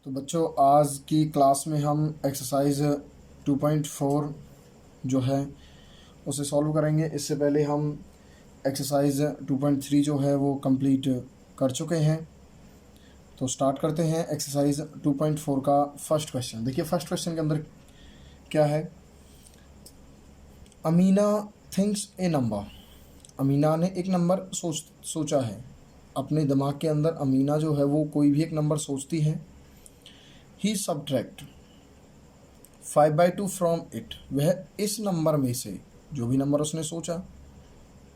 तो बच्चों आज की क्लास में हम एक्सरसाइज 2.4 जो है उसे सॉल्व करेंगे। इससे पहले हम एक्सरसाइज 2.3 जो है वो कंप्लीट कर चुके हैं। तो स्टार्ट करते हैं एक्सरसाइज 2.4 का फर्स्ट क्वेश्चन। देखिए फर्स्ट क्वेश्चन के अंदर क्या है। अमीना थिंक्स ए नंबर। अमीना ने एक नंबर सोचा है। अपने दिमाग के अंदर अमीना जो है वो कोई भी एक नंबर सोचती है। ही सब्ट्रैक्ट 5/2 फ्रॉम इट। वह इस नंबर में से जो भी नंबर उसने सोचा,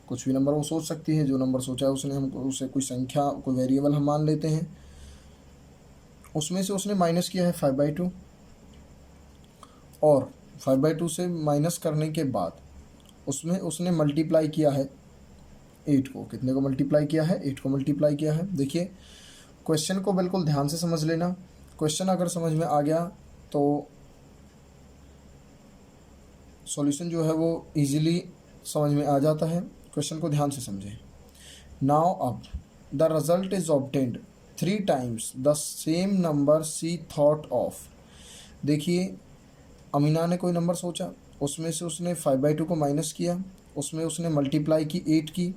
कुछ भी नंबर वो सोच सकती है, जो नंबर सोचा है उसने, हम उसे कोई संख्या कोई वेरिएबल हम मान लेते हैं, उसमें से उसने माइनस किया है 5/2 और 5/2 से माइनस करने के बाद उसमें उसने मल्टीप्लाई किया है 8 को। कितने को मल्टीप्लाई किया है? 8 को मल्टीप्लाई किया है। देखिए क्वेश्चन को बिल्कुल ध्यान से समझ लेना। क्वेश्चन अगर समझ में आ गया तो सॉल्यूशन जो है वो इजीली समझ में आ जाता है। क्वेश्चन को ध्यान से समझें। नाउ अब the result is obtained 3 times the same number see thought of. देखिए अमीना ने कोई नंबर सोचा, उसमें से उसने 5/2 को माइनस किया, उसमें उसने मल्टीप्लाई की 8 की।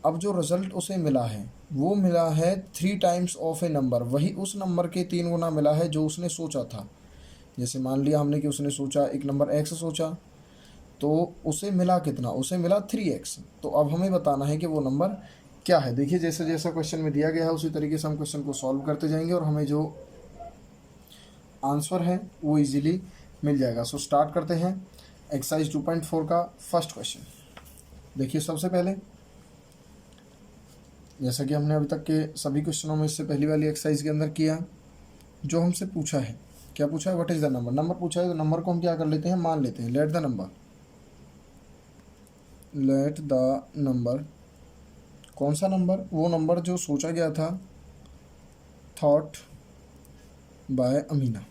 अब जो रिज़ल्ट उसे मिला है वो मिला है 3 टाइम्स ऑफ ए नंबर। वही उस नंबर के 3 गुना मिला है जो उसने सोचा था। जैसे मान लिया हमने कि उसने सोचा एक नंबर x सोचा, तो उसे मिला कितना? उसे मिला 3x। तो अब हमें बताना है कि वो नंबर क्या है। देखिए जैसे जैसा क्वेश्चन में दिया गया है उसी तरीके से हम क्वेश्चन को सॉल्व करते जाएंगे और हमें जो आंसर है वो इजीली मिल जाएगा। सो स्टार्ट करते हैं एक्सरसाइज 2.4 का फर्स्ट क्वेश्चन। देखिए सबसे पहले जैसा कि हमने अभी तक के सभी क्वेश्चनों में इससे पहली वाली एक्सरसाइज के अंदर किया, जो हमसे पूछा है, क्या पूछा है? What is the number. Number पूछा है तो नंबर को हम क्या कर लेते हैं? मान लेते हैं। Let the number. कौन सा नंबर? वो नंबर जो सोचा गया था, थॉट बाय अमीना।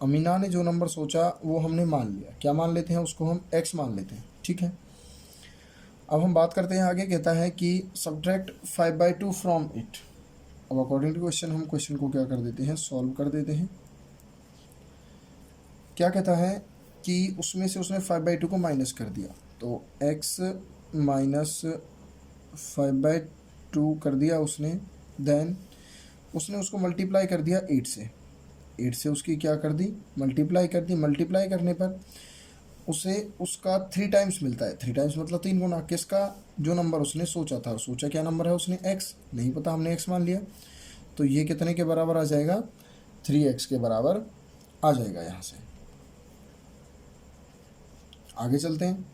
अमीना ने जो नंबर सोचा वो हमने मान लिया। क्या मान लेते हैं? उसको हम x मान लेते हैं। ठीक है, अब हम बात करते हैं आगे। कहता है कि सब्ट्रैक्ट 5/2 फ्रॉम इट। अब अकॉर्डिंग टू क्वेश्चन हम क्वेश्चन को क्या कर देते हैं? सॉल्व कर देते हैं। क्या कहता है कि उसमें से उसने 5/2 को माइनस कर दिया, तो x माइनस 5/2 कर दिया उसने। देन उसने उसको मल्टीप्लाई कर दिया 8 से। 8 से उसकी क्या कर दी? मल्टीप्लाई कर दी। मल्टीप्लाई करने पर उसे उसका 3 टाइम्स मिलता है। 3 टाइम्स मतलब 3 गुना। किसका? जो नंबर उसने सोचा था। सोचा क्या नंबर है उसने? x। नहीं पता, हमने x मान लिया। तो ये कितने के बराबर आ जाएगा? 3x के बराबर आ जाएगा। यहाँ से आगे चलते हैं।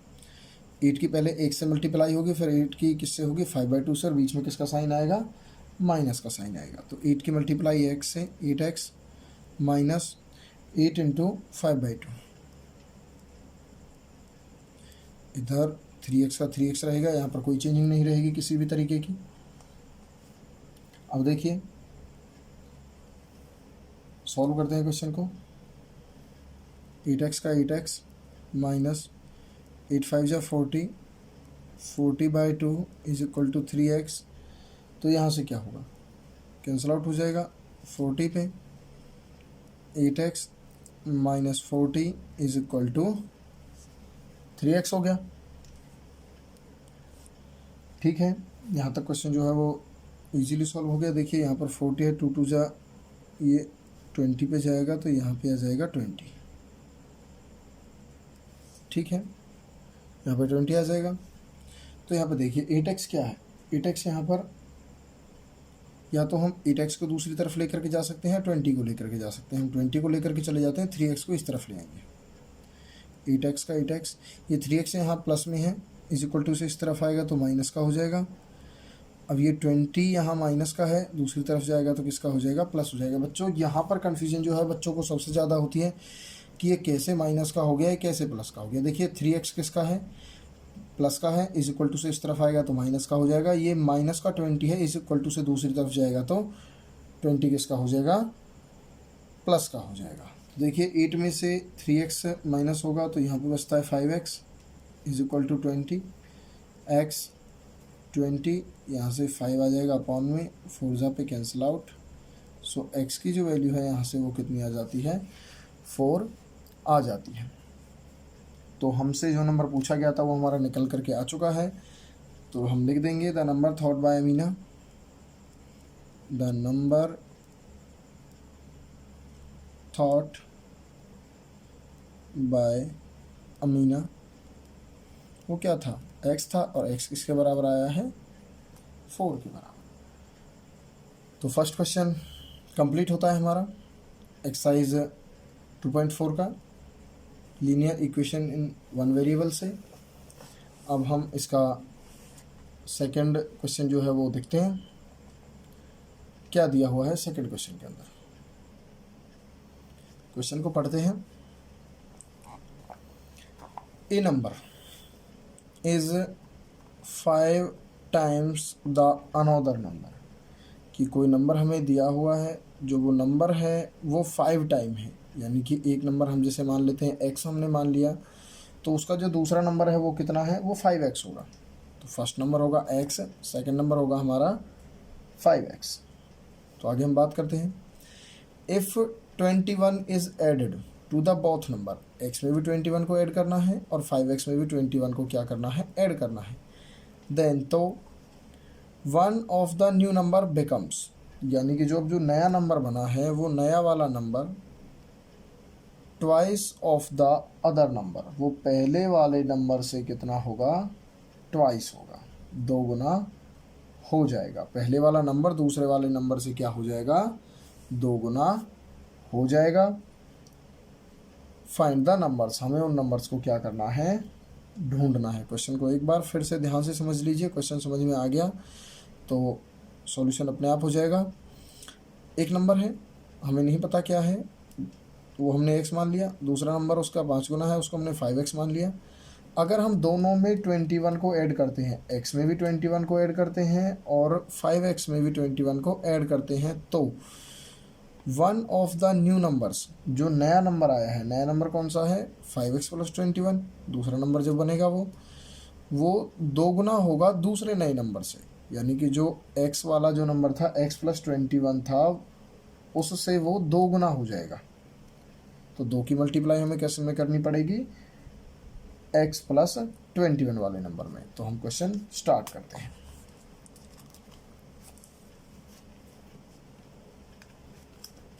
8 की पहले 1 से मल्टीप्लाई होगी, फिर 8 की किससे होगी? 5/2 से, और बीच में किसका साइन आएगा? माइनस का साइन आएगा। तो 8 की मल्टीप्लाई x से, 8x माइनस 8 इंटू 5/2। इधर 3x का 3x रहेगा, यहाँ पर कोई चेंजिंग नहीं रहेगी किसी भी तरीके की। अब देखिए सॉल्व करते हैं क्वेश्चन को। 8x का 8x माइनस 8 5 जा 40, 40/2 इज इक्वल टू 3x। तो यहाँ से क्या होगा? कैंसिल आउट हो जाएगा। 40 पे 8x minus 40 is equal to 3x हो गया। ठीक है, यहाँ तक क्वेश्चन जो है वो इजीली सॉल्व हो गया। देखिए यहाँ पर 40 है, 2 2 जा ये 20 पे जाएगा, तो यहाँ पे आ जाएगा 20। ठीक है, यहाँ पर 20 आ जाएगा। तो यहाँ पर देखिए 8x क्या है? 8x यहाँ पर या तो हम 8x को दूसरी तरफ लेकर के जा सकते हैं, 20 को लेकर के जा सकते हैं। हम 20 को लेकर के चले जाते हैं, 3x को इस तरफ ले आएंगे। 8x का 8x, ये 3x यहाँ प्लस में है, इज इक्वल टू से इस तरफ आएगा तो माइनस का हो जाएगा। अब ये 20 यहाँ माइनस का है, दूसरी तरफ जाएगा तो किसका हो जाएगा? प्लस हो जाएगा। बच्चों यहाँ पर कन्फ्यूजन जो है बच्चों को सबसे ज़्यादा होती है कि ये कैसे माइनस का हो गया, ये कैसे प्लस का हो गया। देखिए 3x किसका है? प्लस का है, इज इक्वल टू से इस तरफ आएगा तो माइनस का हो जाएगा। ये माइनस का 20 है, इज इक्वल टू से दूसरी तरफ जाएगा तो 20 किसका हो जाएगा? प्लस का हो जाएगा। देखिए 8 में से 3x माइनस होगा तो यहाँ पे बचता है 5x is equal to 20। x 20, यहाँ से 5 आ जाएगा अपॉन में, 4 जा पे कैंसिल आउट, सो x की जो वैल्यू है यहाँ से वो कितनी आ जाती है, 4 आ जाती है। तो हमसे जो नंबर पूछा गया था वो हमारा निकल करके आ चुका है। तो हम लिख देंगे the number thought bye Amina, the number thought bye Amina, वो क्या था, x था, और x किसके बराबर आया है, 4 के बराबर। तो फर्स्ट क्वेश्चन कंप्लीट होता है हमारा एक्सरसाइज 2.4 का linear equation in one variable से। अब हम इसका सेकंड क्वेश्चन जो है वो देखते हैं, क्या दिया हुआ है सेकंड क्वेश्चन के अंदर। क्वेश्चन को पढ़ते हैं। A number is 5 times the another number, कि कोई नंबर हमें दिया हुआ है, जो वो नंबर है वो 5 टाइम है, यानी कि एक नंबर हम जैसे मान लेते हैं x हमने मान लिया, तो उसका जो दूसरा नंबर है वो कितना है, वो 5x होगा। तो फर्स्ट नंबर होगा x, सेकंड नंबर होगा हमारा 5x। तो आगे हम बात करते हैं। If 21 is added to the both number, x में भी 21 को ऐड करना है और 5x में भी 21 को क्या करना है, ऐड करना है। देन तो one of the new number becomes, यानी कि जो नया नंबर बना है वो नया वाला number twice of the other number, वो पहले वाले नंबर से कितना होगा, ट्वाइस होगा, 2 गुना हो जाएगा। पहले वाला नंबर दूसरे वाले नंबर से क्या हो जाएगा, 2 गुना हो जाएगा। फाइंड द नंबर्स, हमें उन नंबर्स को क्या करना है, ढूंढना है। क्वेश्चन को एक बार फिर से ध्यान से समझ लीजिए, क्वेश्चन समझ में आ गया तो सॉल्यूशन अपने आप हो जाएगा। एक नंबर है, हमें नहीं पता क्या है, वो हमने x मान लिया, दूसरा नंबर उसका 5 गुना है, उसको हमने 5x मान लिया। अगर हम दोनों में 21 को ऐड करते हैं, x में भी 21 को ऐड करते हैं और 5x में भी 21 को ऐड करते हैं, तो one of the new numbers, जो नया नंबर आया है, नया नंबर कौन सा है, 5x प्लस 21, दूसरा नंबर जो बनेगा वो 2 गुना होगा दूसरे नए नंबर से, यानी कि जो x वाला जो नंबर था, x प्लस 21 था, उससे वो 2 गुना हो जाएगा। तो 2 की मल्टीप्लाई हमें कैसे में करनी पड़ेगी, x प्लस 21 वाले नंबर में। तो हम क्वेश्चन स्टार्ट करते हैं।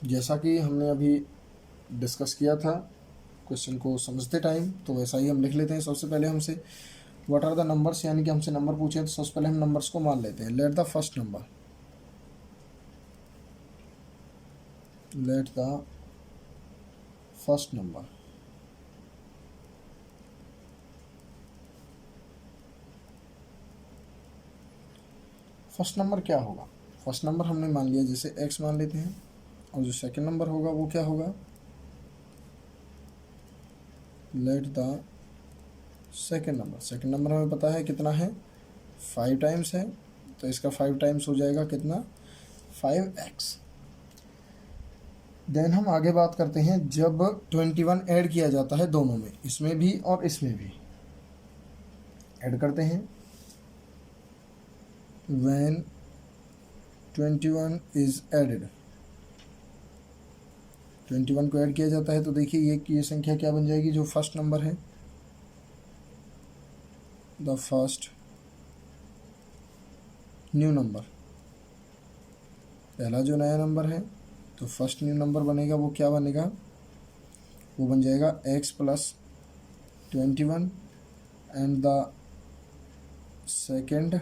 जैसा कि हमने अभी डिस्कस किया था क्वेश्चन को समझते टाइम, तो वैसा ही हम लिख लेते हैं। सबसे पहले हमसे व्हाट आर द नंबर्स, यानी कि हमसे नंबर पूछे तो सबसे पहले हम नंबर्स को मान लेते हैं। Let the first number, let the first number first number क्या होगा, फर्स्ट नंबर हमने मान लिया, जैसे x मान लेते हैं, और जो सेकंड नंबर होगा वो क्या होगा, let the second number. Second number हमें पता है कितना है, 5 टाइम्स है, तो इसका 5 टाइम्स हो जाएगा कितना, 5x। देन हम आगे बात करते हैं, जब 21 ऐड किया जाता है दोनों में, इसमें भी और इसमें भी ऐड करते हैं, when 21 is added, 21 को ऐड किया जाता है, तो देखिए ये संख्या क्या बन जाएगी, जो फर्स्ट नंबर है, द फर्स्ट न्यू नंबर, पहला जो नया नंबर है, तो फर्स्ट न्यू नंबर बनेगा, वो क्या बनेगा, वो बन जाएगा x plus 21 and the second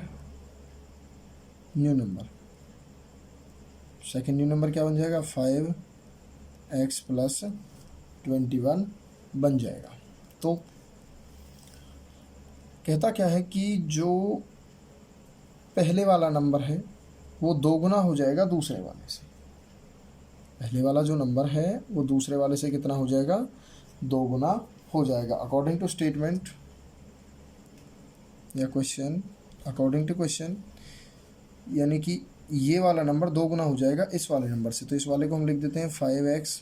new number, second new number क्या बन जाएगा, 5x प्लस 21 बन जाएगा। तो कहता क्या है कि जो पहले वाला नंबर है वो 2 गुना हो जाएगा दूसरे वाले से, पहले वाला जो नंबर है वो दूसरे वाले से कितना हो जाएगा, 2 गुना हो जाएगा। अकॉर्डिंग टू स्टेटमेंट या क्वेश्चन, अकॉर्डिंग टू क्वेश्चन, यानी कि ये वाला नंबर 2 गुना हो जाएगा इस वाले नंबर से, तो इस वाले को हम लिख देते हैं 5x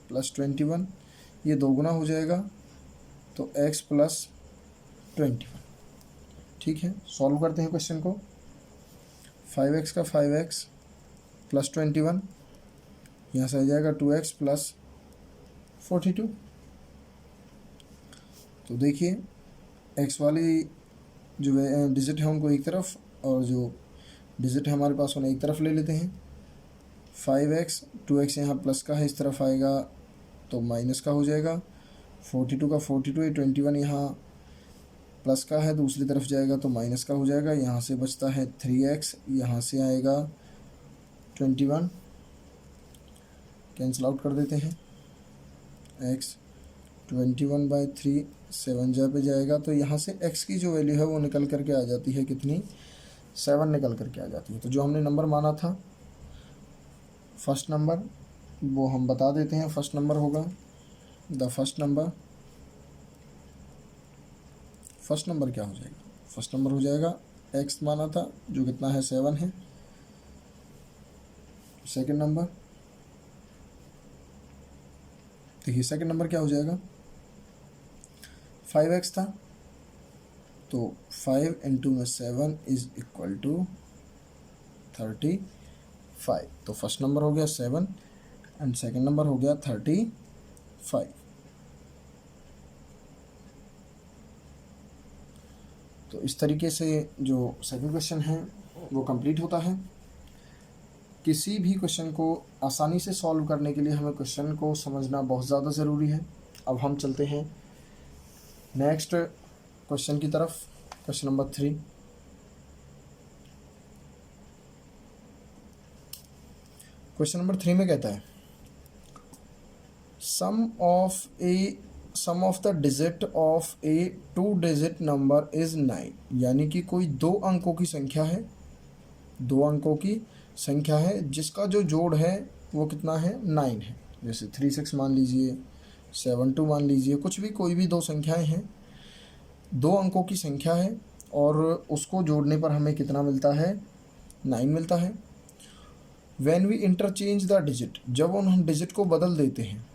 प्लस 21, ये 2 गुना हो जाएगा, तो x प्लस 21। ठीक है, सॉल्व करते हैं क्वेश्चन को। 5x का 5x प्लस 21 यहाँ से आ जाएगा 2x प्लस 42। तो देखिए x वाली जो डिजिट है उनको एक तरफ और जो डिजिट है हमारे पास उन्हें एक तरफ ले लेते हैं। 5x 2x यहाँ प्लस का है, इस तरफ आएगा तो माइनस का हो जाएगा। 42 का 42 21 यहाँ प्लस का है, दूसरी तरफ जाएगा तो माइनस का हो जाएगा। यहाँ से बचता है 3x, यहाँ से आएगा 21, कैंसिल आउट कर देते हैं। x 21/3 7 जा पे जाएगा तो यहाँ से x की जो वैल्यू है वो निकल करके आ जाती है कितनी, 7 निकल करके आ जाती है। तो जो हमने नंबर माना था फर्स्ट नंबर वो हम बता देते हैं। फर्स्ट नंबर होगा फर्स्ट नंबर क्या हो जाएगा, फर्स्ट नंबर हो जाएगा x माना था जो कितना है 7 है। सेकंड नंबर देखिए, सेकंड नंबर क्या हो जाएगा, 5x था तो 5 इंटू में 7 इज इक्वल टू 35। तो फर्स्ट नंबर हो गया 7 एंड सेकंड नंबर हो गया 35। तो इस तरीके से जो सेकंड क्वेश्चन है वो कंप्लीट होता है। किसी भी क्वेश्चन को आसानी से सॉल्व करने के लिए हमें क्वेश्चन को समझना बहुत ज़्यादा ज़रूरी है। अब हम चलते हैं नेक्स्ट क्वेश्चन की तरफ, क्वेश्चन नंबर 3। क्वेश्चन नंबर 3 में कहता है sum of the digit of a 2 digit number is 9। यानी कि कोई 2 अंकों की संख्या है, 2 अंकों की संख्या है जिसका जो जोड़ है वो कितना है, 9 है। जैसे 36 मान लीजिए, 72 मान लीजिए, कुछ भी कोई भी 2 संख्याएं हैं, 2 अंकों की संख्या है और उसको जोड़ने पर हमें कितना मिलता है, 9 मिलता है। When we interchange the digit, जब हम डिजिट को बदल देते हैं,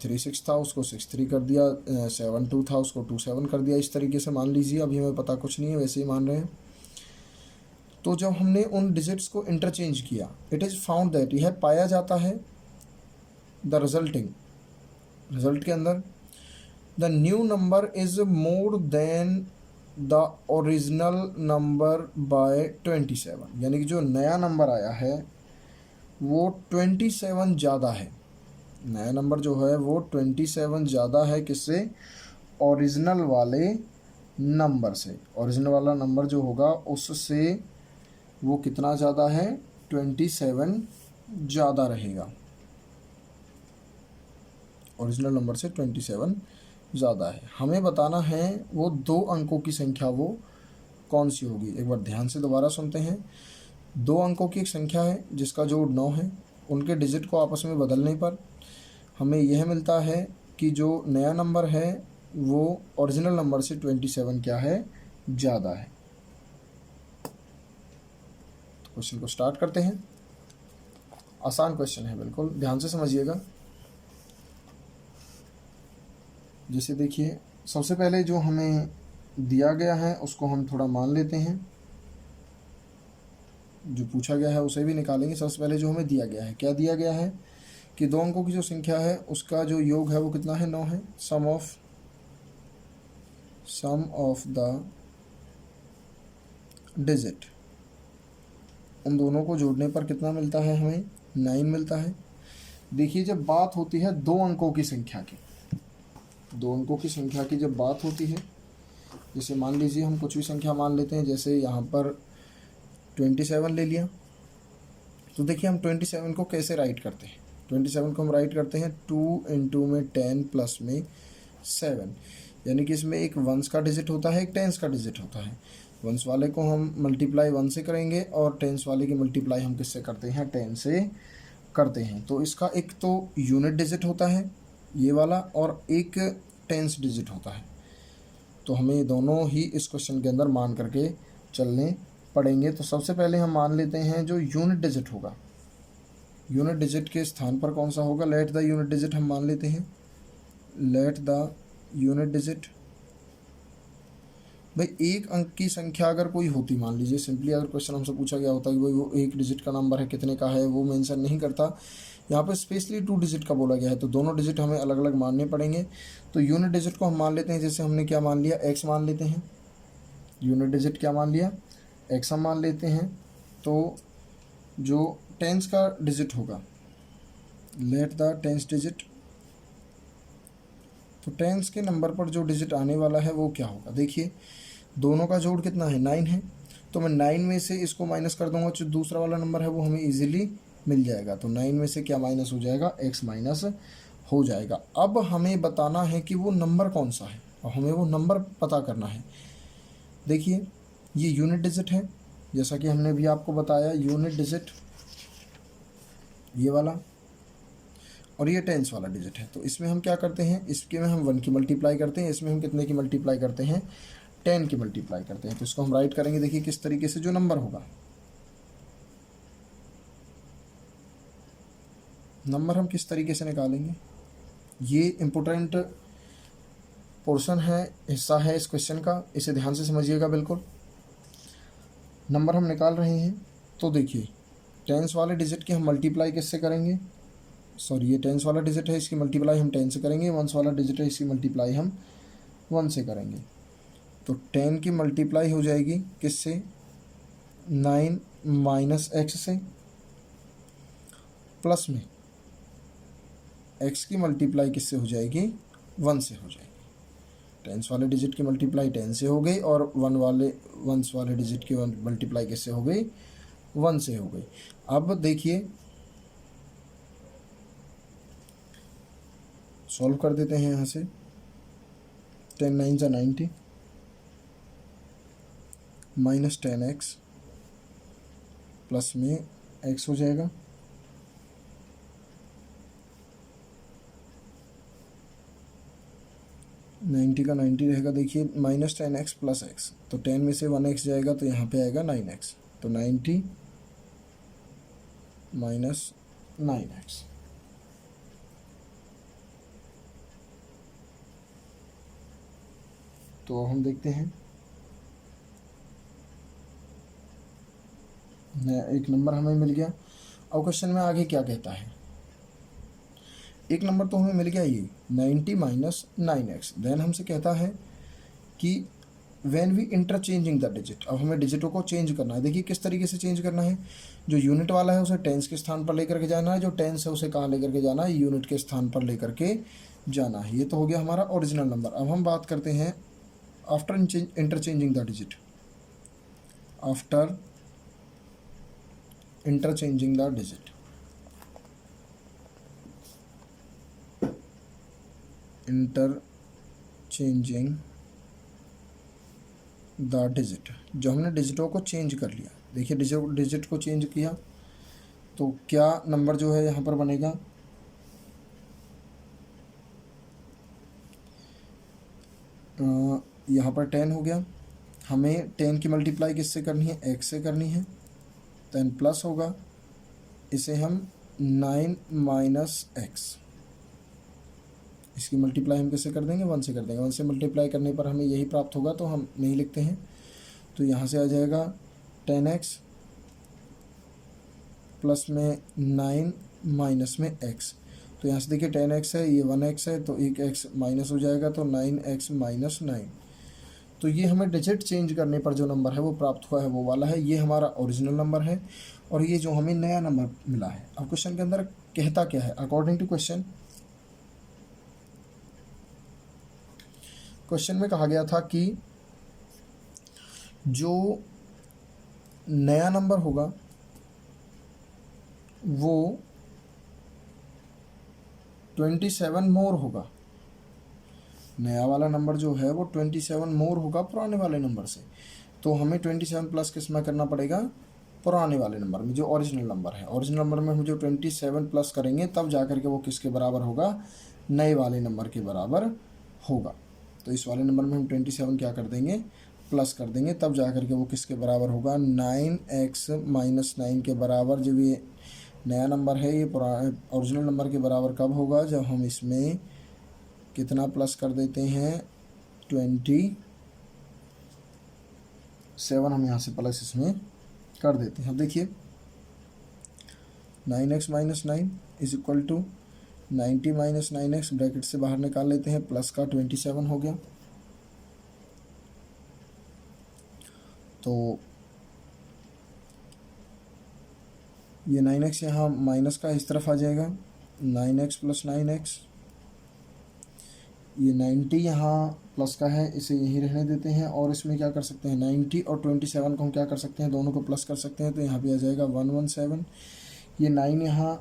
36 था उसको 63 कर दिया, 72 था उसको 27 कर दिया, इस तरीके से मान लीजिए, अभी हमें पता कुछ नहीं है वैसे ही मान रहे हैं। तो जब हमने उन डिजिट्स को इंटरचेंज किया, इट इज़ फाउंड दैट, यह पाया जाता है द रिजल्ट के अंदर the new number is more than the original number by 27। यानी कि जो नया नंबर आया है वो 27 ज़्यादा है, नया नंबर जो है वो 27 ज़्यादा है किससे, ओरिजिनल वाले नंबर से। ओरिजिनल वाला नंबर जो होगा उससे वो कितना ज़्यादा है, 27 ज़्यादा रहेगा, ओरिजिनल नंबर से 27 ज़्यादा है। हमें बताना है वो 2 अंकों की संख्या वो कौन सी होगी। एक बार ध्यान से दोबारा सुनते हैं। 2 अंकों की एक संख्या है जिसका जोड़ 9 है, उनके डिजिट को आपस में बदलने पर हमें यह मिलता है कि जो नया नंबर है वो ओरिजिनल नंबर से 27 क्या है, ज़्यादा है। तो क्वेश्चन को स्टार्ट करते हैं। आसान क्वेश्चन है, बिल्कुल ध्यान से समझिएगा। जैसे देखिए, सबसे पहले जो हमें दिया गया है उसको हम थोड़ा मान लेते हैं, जो पूछा गया है उसे भी निकालेंगे। सबसे पहले जो हमें दिया गया है, क्या दिया गया है कि 2 अंकों की जो संख्या है उसका जो योग है वो कितना है, 9 है। सम ऑफ द डिजिट, उन दोनों को जोड़ने पर कितना मिलता है, हमें 9 मिलता है। देखिए, जब बात होती है 2 अंकों की संख्या की, 2 अंकों की संख्या की जब बात होती है, जैसे मान लीजिए हम कुछ भी संख्या मान लेते हैं, जैसे यहाँ पर 27 ले लिया, तो देखिए हम 27 को कैसे राइट करते हैं। 27 को हम राइट करते हैं 2 इंटू में 10 प्लस में 7, यानी कि इसमें एक वंस का डिजिट होता है, एक टेंस का डिजिट होता है। वंस वाले को हम मल्टीप्लाई 1 से करेंगे और टेंस वाले की मल्टीप्लाई हम किससे करते हैं, 10 से करते हैं। तो इसका एक तो यूनिट डिजिट होता है ये वाला और एक टेंस डिजिट होता है। तो हमें दोनों ही इस क्वेश्चन के अंदर मान करके चलने पड़ेंगे। तो सबसे पहले हम मान लेते हैं जो यूनिट डिजिट होगा, यूनिट डिजिट के स्थान पर कौन सा होगा, लेट द यूनिट डिजिट हम मान लेते हैं। लेट द यूनिट डिजिट भाई एक अंक की संख्या अगर कोई होती, मान लीजिए सिंपली अगर क्वेश्चन हमसे पूछा गया होता कि भाई वो एक डिजिट का नंबर है, कितने का है, वो मेंशन नहीं करता, यहाँ पर स्पेशली 2 डिजिट का बोला गया है, तो दोनों डिजिट हमें अलग अलग मानने पड़ेंगे। तो यूनिट डिजिट को हम मान लेते हैं, जैसे हमने क्या मान लिया, x मान लेते हैं। यूनिट डिजिट क्या मान लिया, x हम मान लेते हैं। तो जो टेंस का डिजिट होगा, लेट द टेंस डिजिट, तो टेंस के नंबर पर जो डिजिट आने वाला है वो क्या होगा, देखिए दोनों का जोड़ कितना है, 9 है। तो मैं 9 में से इसको माइनस कर दूंगा, जो दूसरा वाला नंबर है वो हमें इजीली मिल जाएगा। तो 9 में से क्या माइनस हो जाएगा, x माइनस हो जाएगा। अब हमें बताना है कि वो नंबर कौन सा है, और हमें वो नंबर पता करना है। देखिए ये यूनिट डिजिट है, जैसा कि हमने भी आपको बताया, यूनिट डिजिट ये वाला, और ये टेंस वाला डिजिट है। तो इसमें हम क्या करते हैं, इसके में हम 1 की मल्टीप्लाई करते हैं, इसमें हम कितने की मल्टीप्लाई करते हैं, 10 की मल्टीप्लाई करते हैं। तो इसको हम राइट करेंगे, देखिए किस तरीके से, जो नंबर होगा, नंबर हम किस तरीके से निकालेंगे, ये इम्पोर्टेंट पोर्शन है, हिस्सा है इस क्वेश्चन का, इसे ध्यान से समझिएगा बिल्कुल। नंबर हम निकाल रहे हैं, तो देखिए टेंस वाले डिजिट की हम मल्टीप्लाई किससे करेंगे, सॉरी ये टेंस वाला डिजिट है, इसकी मल्टीप्लाई हम 10 से करेंगे, वंस वाला डिजिट है, इसकी मल्टीप्लाई हम 1 से करेंगे। तो 10 की मल्टीप्लाई हो जाएगी किससे, 9 माइनस एक्स से, प्लस में x की मल्टीप्लाई किससे हो जाएगी, 1 से हो जाएगी। टेंस वाले डिजिट की मल्टीप्लाई 10 से हो गई, और वंस वाले डिजिट की मल्टीप्लाई किससे हो गई, 1 से हो गई। अब देखिए सॉल्व कर देते हैं यहाँ से, 10 9 जा 90 माइनस 10x प्लस में x हो जाएगा, नाइन्टी का 90 रहेगा, देखिए माइनस 10x प्लस x, तो 10 में से 1x जाएगा, तो यहाँ पे आएगा 9x, तो 90 माइनस 9x। तो हम देखते हैं, एक नंबर हमें मिल गया। अब क्वेश्चन में आगे क्या कहता है, एक नंबर तो हमें मिल गया ये 90 माइनस 9x, देन हमसे कहता है कि when we interchanging the digit, अब हमें डिजिटों को चेंज करना है। देखिए किस तरीके से चेंज करना है, जो यूनिट वाला है उसे टेंस के स्थान पर लेकर के जाना है, जो टेंस है उसे कहाँ लेकर के जाना है, यूनिट के स्थान पर लेकर के जाना है। ये तो हो गया हमारा ओरिजिनल नंबर। अब हम बात करते हैं after interchanging the digit, after interchanging the digit, interchanging the digit, जो हमने डिजिटों को चेंज कर लिया, देखिए डिजिट को चेंज किया, तो क्या नंबर जो है यहाँ पर बनेगा, यहाँ पर 10 हो गया, हमें 10 की मल्टीप्लाई किससे करनी है, x से करनी है, 10 प्लस होगा, इसे हम 9 माइनस एक्स, इसकी मल्टीप्लाई हम किससे कर देंगे, 1 से कर देंगे। 1 से मल्टीप्लाई करने पर हमें यही प्राप्त होगा, तो हम नहीं लिखते हैं, तो यहाँ से आ जाएगा 10x प्लस में 9 माइनस में x, तो यहाँ से देखिए 10x है, ये 1x है, तो एक x माइनस हो जाएगा, तो 9x माइनस 9। तो ये हमें डिजिट चेंज करने पर जो नंबर है वो प्राप्त हुआ है वो वाला है, ये हमारा ओरिजिनल नंबर है, और ये जो हमें नया नंबर मिला है। अब क्वेश्चन के अंदर कहता क्या है, अकॉर्डिंग टू क्वेश्चन में कहा गया था कि जो नया नंबर होगा वो 27 मोर होगा, नया वाला नंबर जो है वो 27 मोर होगा पुराने वाले नंबर से। तो हमें 27 प्लस किस में करना पड़ेगा, पुराने वाले नंबर में, जो ओरिजिनल नंबर है। ओरिजिनल नंबर में हम जो 27 प्लस करेंगे तब जा कर के वो किसके बराबर होगा, नए वाले नंबर के बराबर होगा। तो इस वाले नंबर में हम 27 क्या कर देंगे, प्लस कर देंगे, तब जा कर के वो किसके बराबर होगा, 9x माइनस 9 के बराबर। जब ये नया नंबर है ये पुराने ओरिजिनल नंबर के बराबर कब होगा, जब हम इसमें कितना प्लस कर देते हैं, 27 7 हम यहाँ से प्लस इसमें कर देते हैं। अब देखिए 9x minus 9 is equal to 90 minus 9x, bracket से बाहर निकाल लेते हैं, प्लस का 27 हो गया। तो ये 9x यहाँ माइनस का इस तरफ आ जाएगा, 9x प्लस 9x। ये 90 यहाँ प्लस का है, इसे यहीं रहने देते हैं। और इसमें क्या कर सकते हैं, 90 और 27 को हम क्या कर सकते हैं, दोनों को प्लस कर सकते हैं। तो यहाँ पे आ जाएगा 117। ये 9 यहाँ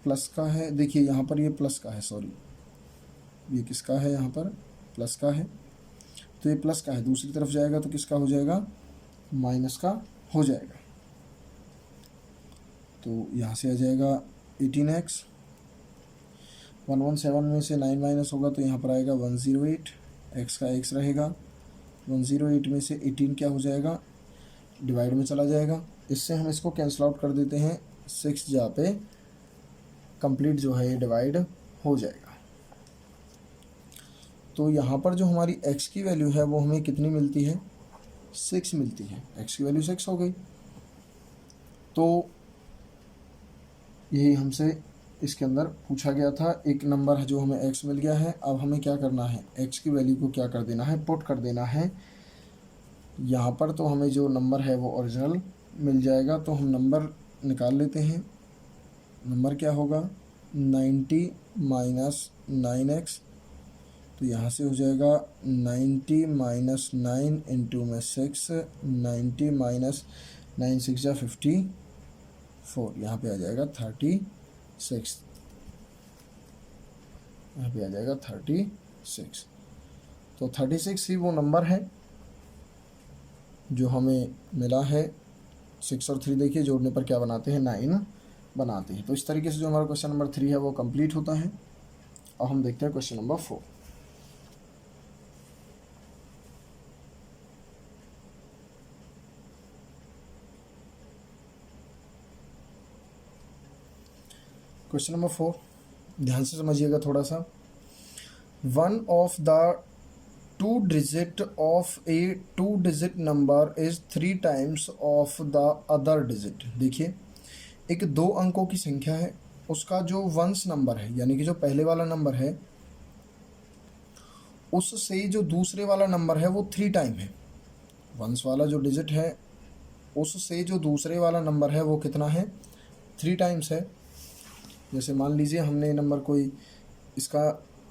प्लस का है, देखिए यहाँ पर ये प्लस का है, सॉरी ये किसका है, यहाँ पर प्लस का है। तो ये प्लस का है, दूसरी तरफ जाएगा तो किसका हो जाएगा, माइनस का हो जाएगा। तो यहाँ से आ जाएगा 18x, 117 में से 9 माइनस होगा तो यहाँ पर आएगा 108, x का x रहेगा। 108 में से 18 क्या हो जाएगा, डिवाइड में चला जाएगा। इससे हम इसको कैंसिल आउट कर देते हैं, 6 जा पे कंप्लीट जो है ये डिवाइड हो जाएगा। तो यहाँ पर जो हमारी x की वैल्यू है वो हमें कितनी मिलती है, 6 मिलती है। x की वैल्यू 6 हो गई। तो यही हमसे इसके अंदर पूछा गया था। एक नंबर जो हमें x मिल गया है, अब हमें क्या करना है, x की वैल्यू को क्या कर देना है, पुट कर देना है यहाँ पर। तो हमें जो नंबर है वो ओरिजिनल मिल जाएगा। तो हम नंबर निकाल लेते हैं। नंबर क्या होगा, 90 माइनस 9x। तो यहाँ से हो जाएगा 90 माइनस 9 इंटू में 6, 90 माइनस 9 6 या 54, यहाँ पे आ जाएगा 36, यहाँ पे आ जाएगा 36। तो 36 ही वो नंबर है जो हमें मिला है। 6 और 3 देखिए जोड़ने पर क्या बनाते हैं, 9 बनाते हैं। तो इस तरीके से जो हमारा क्वेश्चन नंबर 3 है वो कंप्लीट होता है। और हम देखते हैं क्वेश्चन नंबर 4। क्वेश्चन नंबर 4 ध्यान से समझिएगा थोड़ा सा। One of the 2 digit of a 2 digit number is 3 times of the other digit. देखिए एक 2 अंकों की संख्या है, उसका जो वंस नंबर है यानी कि जो पहले वाला नंबर है उससे जो दूसरे वाला नंबर है वो 3 टाइम है। वंस वाला जो डिजिट है उससे जो दूसरे वाला नंबर है वो कितना है, 3 टाइम्स है। जैसे मान लीजिए हमने नंबर कोई इसका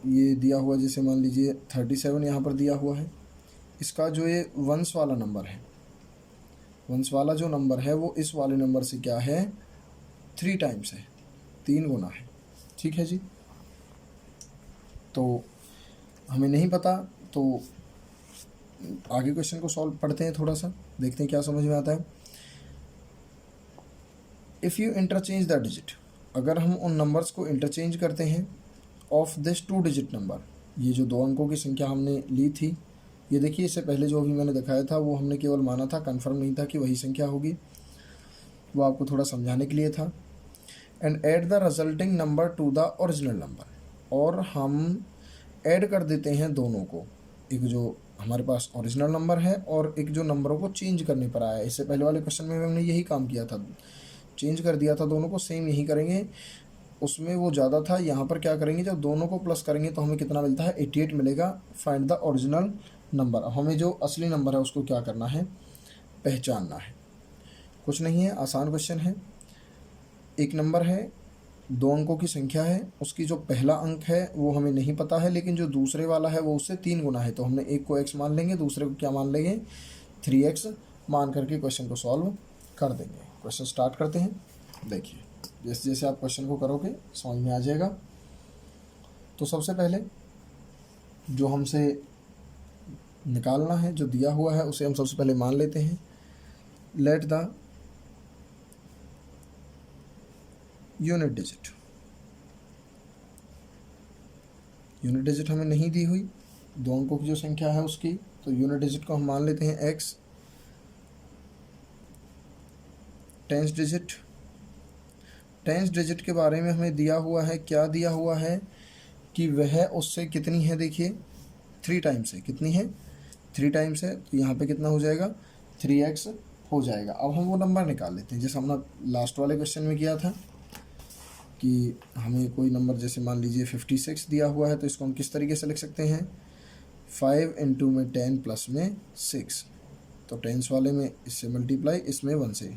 ये दिया हुआ, जैसे मान लीजिए 37 यहाँ पर दिया हुआ है। इसका जो ये वंस वाला नंबर है, वंस वाला जो नंबर है वो इस वाले नंबर से क्या है, 3 टाइम्स है, 3 गुना है। ठीक है जी। तो हमें नहीं पता, तो आगे क्वेश्चन को सॉल्व पढ़ते हैं, थोड़ा सा देखते हैं क्या समझ में आता है। If you interchange the digit, अगर हम उन नंबर्स को इंटरचेंज करते हैं ऑफ दिस 2 डिजिट नंबर, ये जो 2 अंकों की संख्या हमने ली थी, ये देखिए इससे पहले जो भी मैंने दिखाया था वो हमने केवल माना था, कंफर्म नहीं था कि वही संख्या होगी, वो आपको थोड़ा समझाने के लिए था। And add the resulting number two the original number, और हम ऐड कर देते हैं दोनों को, एक जो हमारे पास ओरिजिनल नंबर है और एक जो नंबरों को चेंज करने पर आया है। इससे पहले वाले क्वेश्चन में हमने यही काम किया था, चेंज कर दिया था दोनों को, सेम यही करेंगे। उसमें वो ज़्यादा था, यहाँ पर क्या करेंगे, जब दोनों को प्लस करेंगे तो हमें कितना मिलता है, 88 मिलेगा। फाइंड द ओरिजिनल नंबर, हमें जो असली नंबर है उसको क्या करना है, पहचानना है। कुछ नहीं है, आसान क्वेश्चन है। एक नंबर है, 2 अंकों की संख्या है, उसकी जो पहला अंक है वो हमें नहीं पता है, लेकिन जो दूसरे वाला है वो उससे 3 गुना है। तो हमने एक को x मान लेंगे, दूसरे को क्या मान लेंगे, 3x मान करके क्वेश्चन को सॉल्व कर देंगे। क्वेश्चन स्टार्ट करते हैं। देखिए जैसे जैसे आप क्वेश्चन को करोगे समझ में आ जाएगा। तो सबसे पहले जो हमसे निकालना है, जो दिया हुआ है उसे हम सबसे पहले मान लेते हैं। Let the unit digit, unit digit हमें नहीं दी हुई, 2 अंकों की जो संख्या है उसकी, तो यूनिट डिजिट को हम मान लेते हैं x। Tens digit, tens digit के बारे में हमें दिया हुआ है, क्या दिया हुआ है कि वह उससे कितनी है, देखिए 3 टाइम्स है, कितनी है, 3 टाइम्स है तो यहाँ पे कितना हो जाएगा 3x हो जाएगा। अब हम वो नंबर निकाल लेते हैं जैसे हमने लास्ट वाले क्वेश्चन में किया था कि हमें कोई नंबर जैसे मान लीजिए 56 दिया हुआ है तो इसको हम किस तरीके से लिख सकते हैं 5 इंटू में 10 प्लस में 6, तो टेंस वाले में इससे मल्टीप्लाई, इसमें 1 से,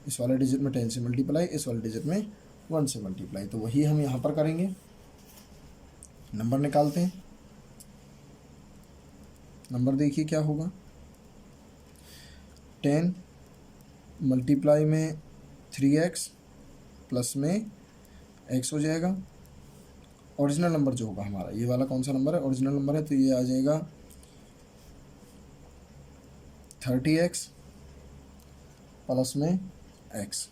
इस वाले डिजिट में 10 से मल्टीप्लाई, इस वाले डिजिट में 1 से मल्टीप्लाई, तो वही हम यहाँ पर करेंगे। नंबर निकालते हैं। नंबर देखिए क्या होगा 10 मल्टीप्लाई में 3x प्लस में x हो जाएगा। ओरिजिनल नंबर जो होगा हमारा ये वाला कौन सा नंबर है, ओरिजिनल नंबर है, तो ये आ जाएगा 30x प्लस में x,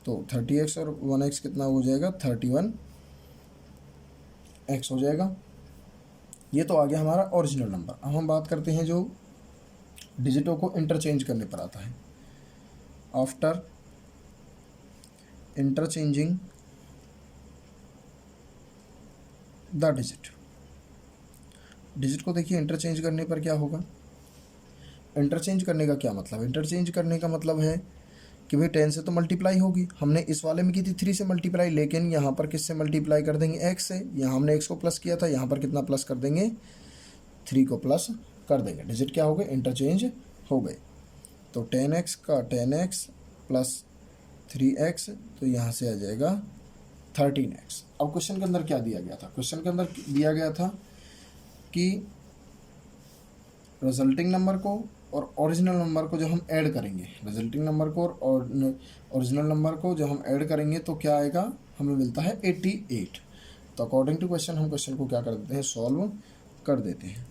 तो 30x और 1x कितना हो जाएगा 31x हो जाएगा। ये तो आ गया हमारा ओरिजिनल नंबर। अब हम बात करते हैं जो डिजिटों को इंटरचेंज करने पर आता है। आफ्टर इंटरचेंजिंग द डिजिट को देखिए इंटरचेंज करने पर क्या होगा। इंटरचेंज करने का क्या मतलब, इंटरचेंज करने का मतलब है कि भाई 10 से तो मल्टीप्लाई होगी, हमने इस वाले में की थी 3 से मल्टीप्लाई, लेकिन यहाँ पर किससे मल्टीप्लाई कर देंगे x से। यहाँ हमने x को प्लस किया था, यहाँ पर कितना प्लस कर देंगे 3 को प्लस कर देंगे। डिजिट क्या हो गए इंटरचेंज हो गए। तो 10x का 10x प्लस 3x, तो यहाँ से आ जाएगा 13x। अब क्वेश्चन के अंदर क्या दिया गया था, क्वेश्चन के अंदर दिया गया था कि रिजल्टिंग नंबर को और ओरिजिनल नंबर को जो हम ऐड करेंगे, रिजल्टिंग नंबर को और ओरिजिनल नंबर को जो हम ऐड करेंगे तो क्या आएगा, हमें मिलता है 88। तो अकॉर्डिंग टू क्वेश्चन हम क्वेश्चन को क्या कर देते हैं, सॉल्व कर देते हैं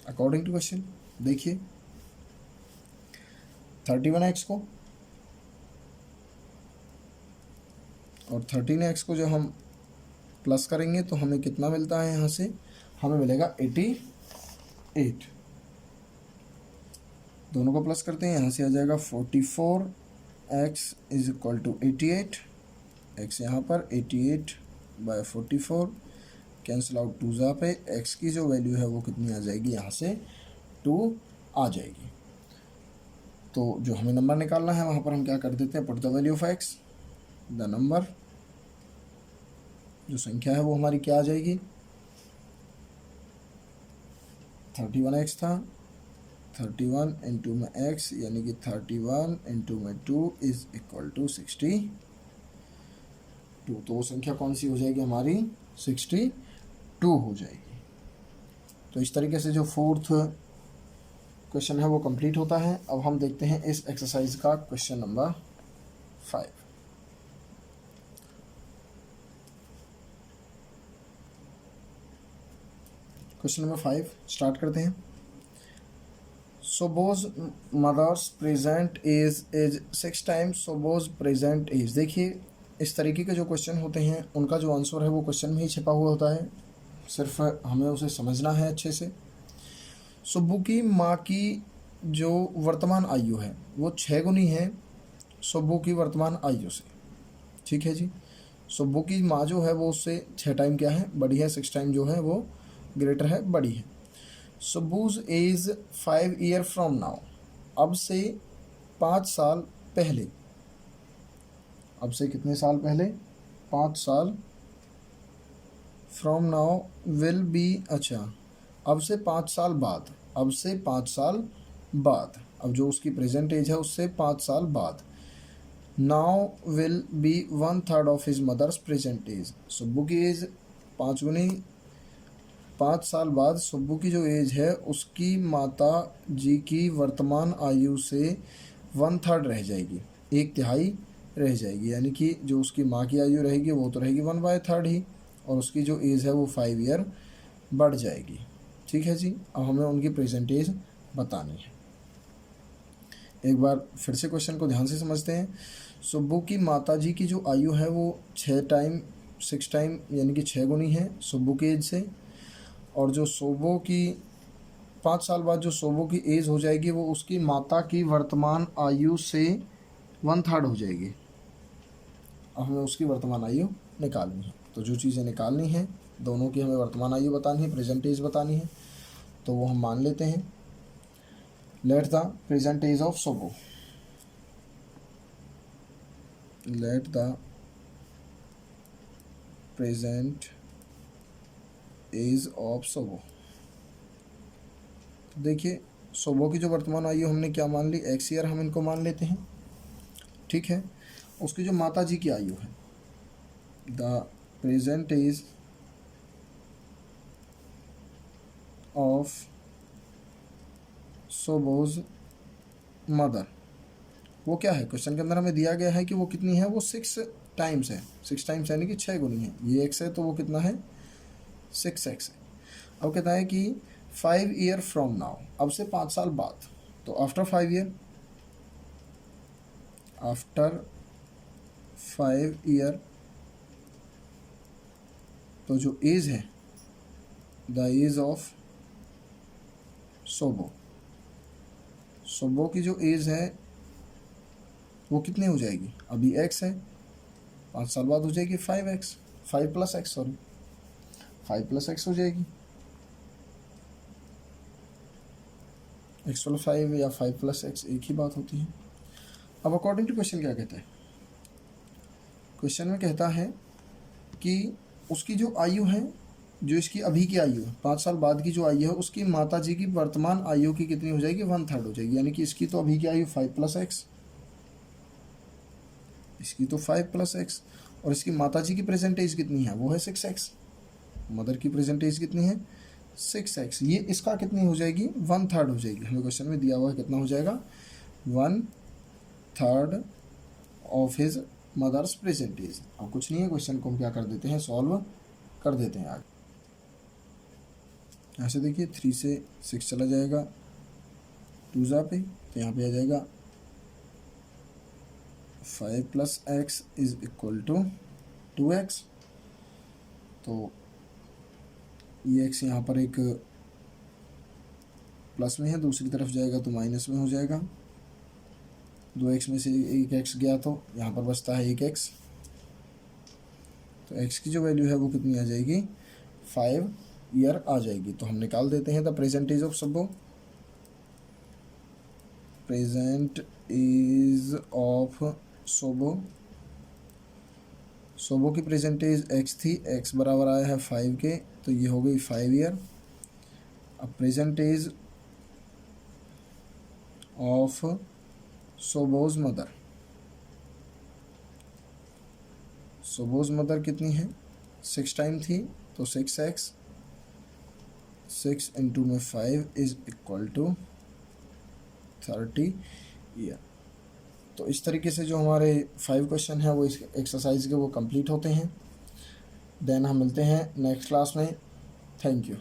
अकॉर्डिंग टू क्वेश्चन। देखिए 31x को और 13x को जो हम प्लस करेंगे तो हमें कितना मिलता है, यहाँ से हमें मिलेगा 88। दोनों को प्लस करते हैं, यहाँ से आ जाएगा 44x is equal to 88, x यहाँ पर 88/44 कैंसिल आउट 2 जा पे, x की जो वैल्यू है वो कितनी आ जाएगी, यहाँ से 2 आ जाएगी। तो जो हमें नंबर निकालना है वहाँ पर हम क्या कर देते हैं, put the value of x, the number, जो संख्या है वो हमारी क्या आ जाएगी, 31x था, 31 इंटू में x यानी कि 31 इंटू में 2 इज इक्वल टू 62। तो वो संख्या कौन सी हो जाएगी हमारी, 62 हो जाएगी। तो इस तरीके से जो फोर्थ क्वेश्चन है वो कंप्लीट होता है। अब हम देखते हैं इस एक्सरसाइज का question number 5। Question number 5 start करते हैं। Sobo's mother's present age is 6 times Sobo's present age. देखिए इस तरीके के जो क्वेश्चन होते हैं उनका जो आंसर है वो क्वेश्चन में ही छिपा हुआ होता है, सिर्फ हमें उसे समझना है अच्छे से। सुब्बू की माँ की जो वर्तमान आयु है वो 6 गुनी है सुब्बू की वर्तमान आयु से, ठीक है जी। सुब्बू की माँ जो है वो उससे 6 टाइम क्या है, बड़ी है, 6 टाइम जो है वो ग्रेटर है, बड़ी है। सुब्बूज एज 5 ईयर फ्रॉम नाउ, अब से 5 साल पहले, अब से कितने साल पहले, 5 साल, फ्रॉम नाउ विल बी, अच्छा अब से 5 साल बाद, अब से 5 साल बाद, अब जो उसकी प्रेजेंट एज है उससे 5 साल बाद। Now will be 1/3 of his mother's present age, Subbu की एज 5 गुनी, 5 साल बाद सुब्बू की जो एज है उसकी माता जी की वर्तमान आयु से 1/3 रह जाएगी, 1/3 रह जाएगी, यानी कि जो उसकी माँ की आयु रहेगी वो तो रहेगी 1/3 ही, और उसकी जो एज है वो 5 ईयर बढ़ जाएगी, ठीक है जी। अब हमें उनकी प्रेजेंट एज बतानी है। एक बार फिर से क्वेश्चन को ध्यान से समझते हैं। सुब्बू की माता जी की जो आयु है वो 6 टाइम यानी कि 6 गुनी है सुब्बू की एज से, और जो सोबो की 5 साल बाद जो सोबो की एज हो जाएगी वो उसकी माता की वर्तमान आयु से 1/3 हो जाएगी। अब हमें उसकी वर्तमान आयु निकालनी है, तो जो चीज़ें निकालनी है दोनों की हमें वर्तमान आयु बतानी है, प्रेजेंट एज बतानी है, तो वो हम मान लेते हैं। Let the present age of Sobo, let the present age of Sobo. देखिए सोबो की जो वर्तमान आयु हमने क्या मान ली, एक्स ईयर हम इनको मान लेते हैं, ठीक है। उसकी जो माता जी की आयु है, the present age of Sobo's mother, वो क्या है, क्वेश्चन के अंदर हमें दिया गया है कि वो कितनी है, वो 6 टाइम्स है, 6 टाइम्स यानी कि 6 गुनी है, ये एक्स है तो वो कितना है 6x है। अब कहता है कि 5 ईयर फ्रॉम नाउ, अब से 5 साल बाद, तो आफ्टर 5 ईयर, आफ्टर 5 ईयर, तो जो एज है, the age of Sobo, Sobo की जो एज है वो कितनी हो जाएगी, अभी x है, 5 साल बाद हो जाएगी 5x, 5 + x, सॉरी 5 + x हो जाएगी, x + 5 या 5 + x एक ही बात होती है। अब अकॉर्डिंग टू क्वेश्चन क्या कहता है, क्वेश्चन में कहता है कि उसकी जो आयु है, जो इसकी अभी की आयु है, 5 साल बाद की जो आयु है, उसकी माता जी की वर्तमान आयु की कितनी हो जाएगी, 1/3 हो जाएगी, यानी कि इसकी तो अभी की आयु 5 + x, इसकी तो 5 + x, और इसकी माता जी की प्रेजेंट एज कितनी है, वो है 6x, मदर की प्रेजेंट एज कितनी है 6x, ये इसका कितनी हो जाएगी, 1/3 हो जाएगी, हमें क्वेश्चन में दिया हुआ है कितना हो जाएगा, 1/3 of his mother's present age. अब कुछ नहीं है, क्वेश्चन को हम क्या कर देते हैं, सॉल्व कर देते हैं आगे। यहाँ से देखिए 3 से 6 चला जाएगा 2 जा पे, तो यहाँ पे आ जाएगा 5 + x = 2x, तो ये x यहाँ पर एक प्लस में है, दूसरी तरफ जाएगा तो माइनस में हो जाएगा, 2x में से एक x गया तो यहाँ पर बचता है 1x, तो x की जो वैल्यू है वो कितनी आ जाएगी, 5 ईयर आ जाएगी। तो हम निकाल देते हैं the present age of Sobo, present age of Sobo, Sobo की प्रेजेंट एज x थी, x बराबर आया है 5 के, तो ये हो गई 5 ईयर। अब present age of Sobo's mother, Sobo's mother कितनी है, 6 टाइम थी, तो 6x, 6 × 5 = 30 ईयर। तो इस तरीके से जो हमारे 5 क्वेश्चन हैं वो इस एक्सरसाइज के वो कंप्लीट होते हैं। देन हम मिलते हैं नेक्स्ट क्लास में। Thank you.